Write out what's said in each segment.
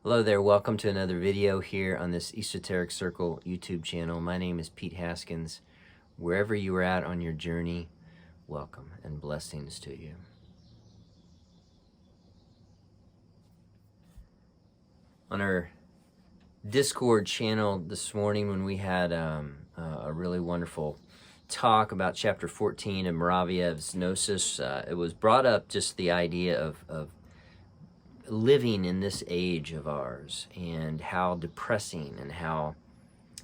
Hello there, welcome to another video here on this Esoteric Circle YouTube channel. My name is Pete Haskins. Wherever you are at on your journey, welcome and blessings to you. On our Discord channel this morning when we had a really wonderful talk about chapter 14 of Mouravieff's Gnosis, it was brought up just the idea of living in this age of ours and how depressing and how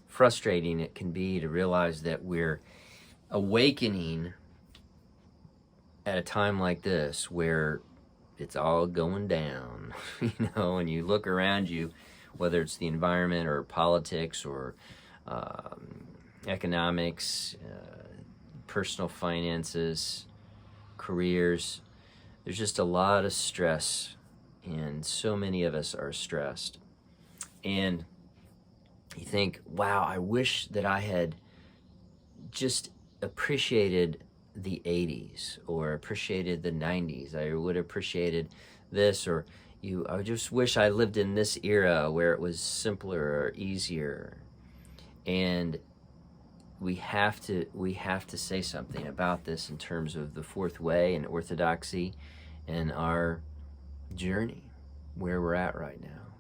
frustrating it can be to realize that we're awakening at a time like this where it's all going down, and you look around you, whether it's the environment or politics or economics, personal finances, careers, there's just a lot of stress, and so many of us are stressed. And you think, wow, I wish that I had just appreciated the 80s or appreciated the 90s. I would have appreciated this, or I just wish I lived in this era where it was simpler or easier. And we have to say something about this in terms of the fourth way and orthodoxy and our journey, where we're at right now.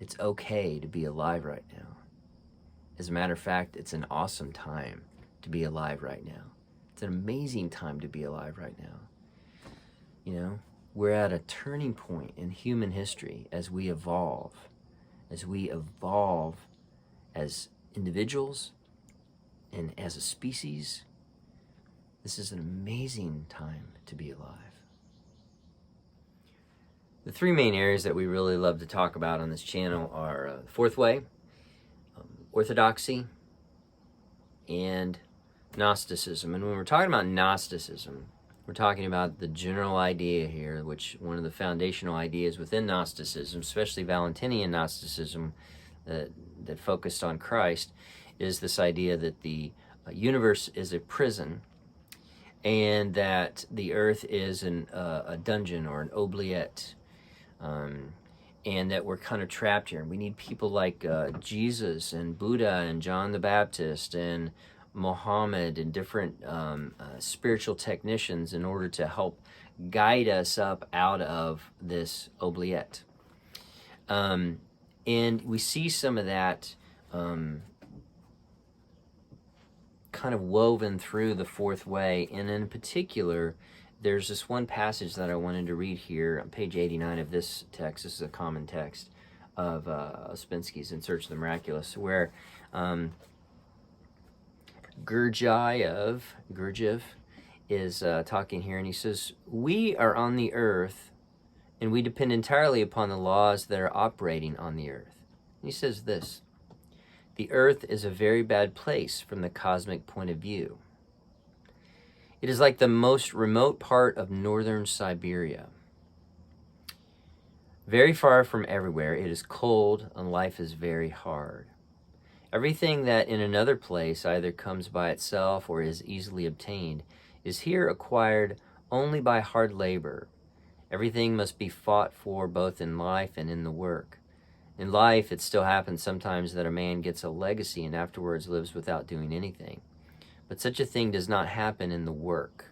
It's okay to be alive right now. As a matter of fact, it's an awesome time to be alive right now. It's an amazing time to be alive right now. We're at a turning point in human history as we evolve as individuals and as a species. This is an amazing time to be alive. The three main areas that we really love to talk about on this channel are fourth way, orthodoxy, and Gnosticism. And when we're talking about Gnosticism, we're talking about the general idea here, which one of the foundational ideas within Gnosticism, especially Valentinian Gnosticism that focused on Christ, is this idea that the universe is a prison and that the earth is a dungeon or an oubliette. And that we're kind of trapped here. And we need people like Jesus and Buddha and John the Baptist and Muhammad and different spiritual technicians in order to help guide us up out of this oubliette. And we see some of that kind of woven through the fourth way, and in particular, there's this one passage that I wanted to read here on page 89 of this text. This is a common text of Ouspensky's In Search of the Miraculous, where Gurdjieff is talking here, and he says, "We are on the earth, and we depend entirely upon the laws that are operating on the earth." And he says this: "The earth is a very bad place from the cosmic point of view. It is like the most remote part of northern Siberia. Very far from everywhere, it is cold and life is very hard. Everything that in another place either comes by itself or is easily obtained is here acquired only by hard labor. Everything must be fought for both in life and in the work. In life, it still happens sometimes that a man gets a legacy and afterwards lives without doing anything. But such a thing does not happen in the work.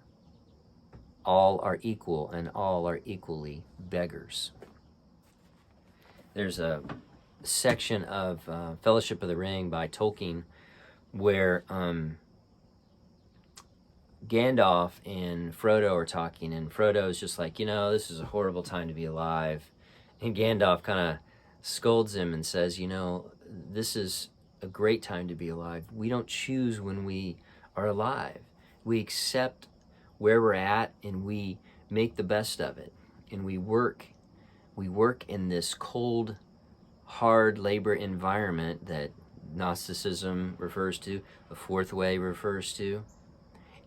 All are equal, and all are equally beggars." There's a section of Fellowship of the Ring by Tolkien where Gandalf and Frodo are talking, and Frodo's just like, this is a horrible time to be alive. And Gandalf kind of scolds him and says, this is a great time to be alive. We don't choose when we are alive. We accept where we're at and we make the best of it. And we work in this cold, hard labor environment that Gnosticism refers to, the fourth way refers to.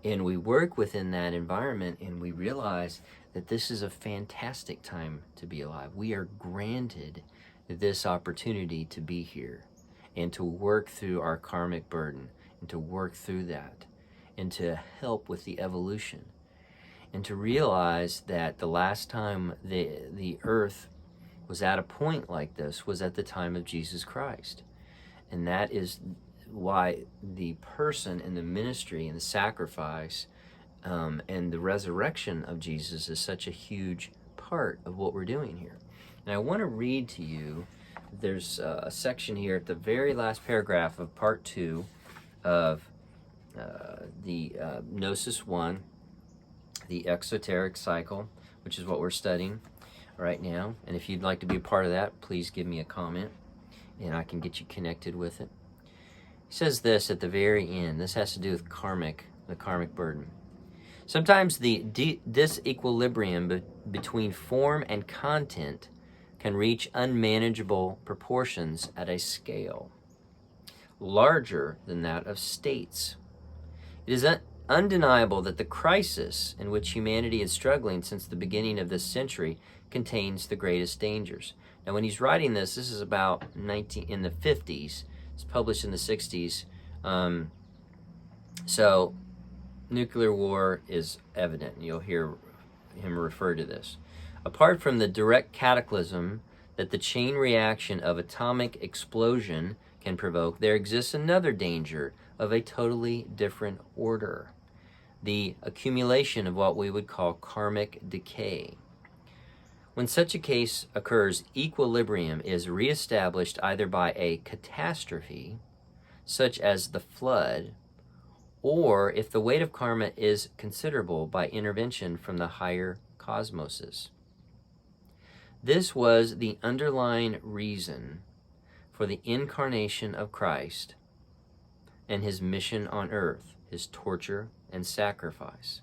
And we work within that environment and we realize that this is a fantastic time to be alive. We are granted this opportunity to be here and to work through our karmic burden, and to work through that, and to help with the evolution, and to realize that the last time the earth was at a point like this was at the time of Jesus Christ. And that is why the person and the ministry and the sacrifice and the resurrection of Jesus is such a huge part of what we're doing here. And I want to read to you, there's a section here at the very last paragraph of part 2 of the Gnosis 1, the Esoteric cycle, which is what we're studying right now. And if you'd like to be a part of that, please give me a comment and I can get you connected with it. He says this at the very end. This has to do with the karmic burden. Sometimes the disequilibrium between form and content can reach unmanageable proportions at a scale larger than that of states. It is undeniable that the crisis in which humanity is struggling since the beginning of this century contains the greatest dangers. Now, when he's writing this, this is about in the 50s. It's published in the 60s. So nuclear war is evident. You'll hear him refer to this. Apart from the direct cataclysm that the chain reaction of atomic explosion can provoke, there exists another danger of a totally different order: the accumulation of what we would call karmic decay. When such a case occurs, equilibrium is reestablished either by a catastrophe, such as the flood, or, if the weight of karma is considerable, by intervention from the higher cosmoses. This was the underlying reason for the incarnation of Christ and his mission on earth, his torture and sacrifice.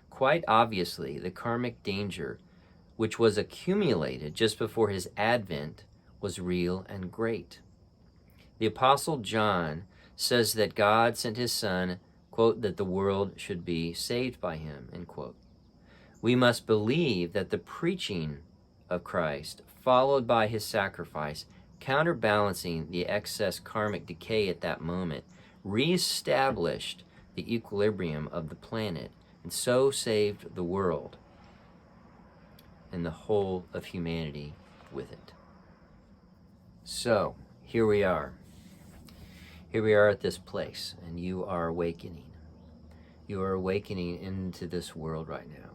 Quite obviously, the karmic danger which was accumulated just before his advent was real and great. The Apostle John says that God sent his Son, quote, that the world should be saved by him, end quote. We must believe that the preaching of Christ, followed by his sacrifice, counterbalancing the excess karmic decay at that moment, reestablished the equilibrium of the planet, and so saved the world and the whole of humanity with it. So, here we are. Here we are at this place, and you are awakening. You are awakening into this world right now.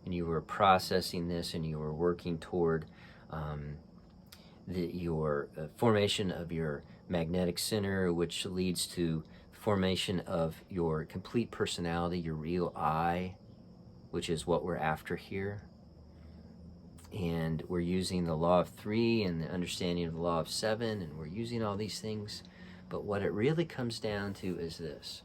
And you are processing this, and you are working toward your formation of your magnetic center, which leads to formation of your complete personality, your real I, which is what we're after here. And we're using the law of 3 and the understanding of the law of 7, and we're using all these things. But what it really comes down to is this.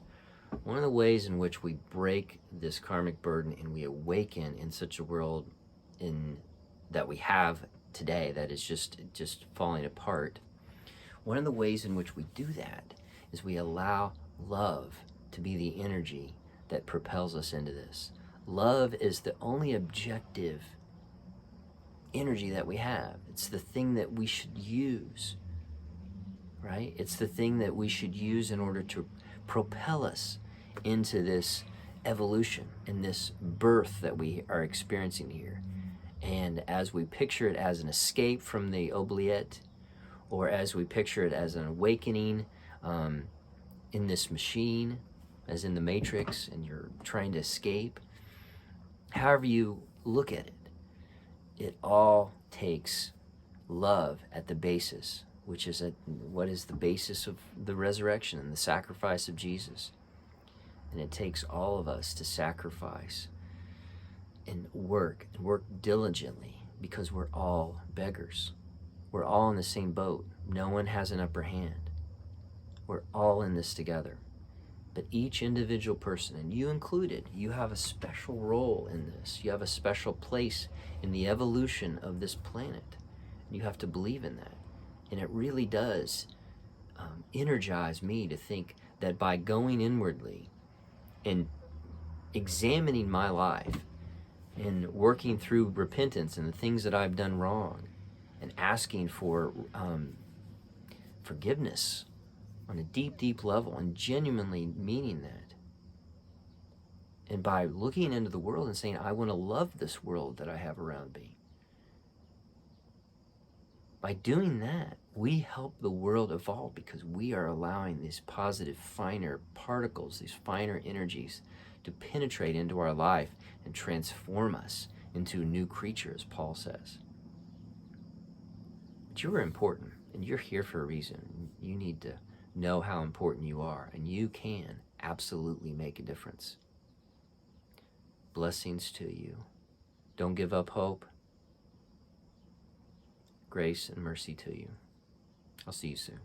One of the ways in which we break this karmic burden and we awaken in such a world that we have today that is just falling apart, one of the ways in which we do that is we allow love to be the energy that propels us into this. Love is the only objective energy that we have. It's the thing that we should use, right? It's the thing that we should use in order to propel us into this evolution and this birth that we are experiencing here. And as we picture it as an escape from the oubliette, or as we picture it as an awakening in this machine, as in the Matrix, and you're trying to escape, however you look at it, it all takes love at the basis, which is what is the basis of the resurrection and the sacrifice of Jesus. And it takes all of us to sacrifice and work diligently, because we're all beggars. We're all in the same boat. No one has an upper hand. We're all in this together. But each individual person, and you included, you have a special role in this. You have a special place in the evolution of this planet. You have to believe in that. And it really does energize me to think that by going inwardly and examining my life and working through repentance and the things that I've done wrong and asking for forgiveness on a deep, deep level and genuinely meaning that. And by looking into the world and saying, I want to love this world that I have around me. By doing that, we help the world evolve because we are allowing these positive, finer particles, these finer energies to penetrate into our life and transform us into a new creature, as Paul says. But you are important, and you're here for a reason. You need to know how important you are, and you can absolutely make a difference. Blessings to you. Don't give up hope. Grace and mercy to you. I'll see you soon.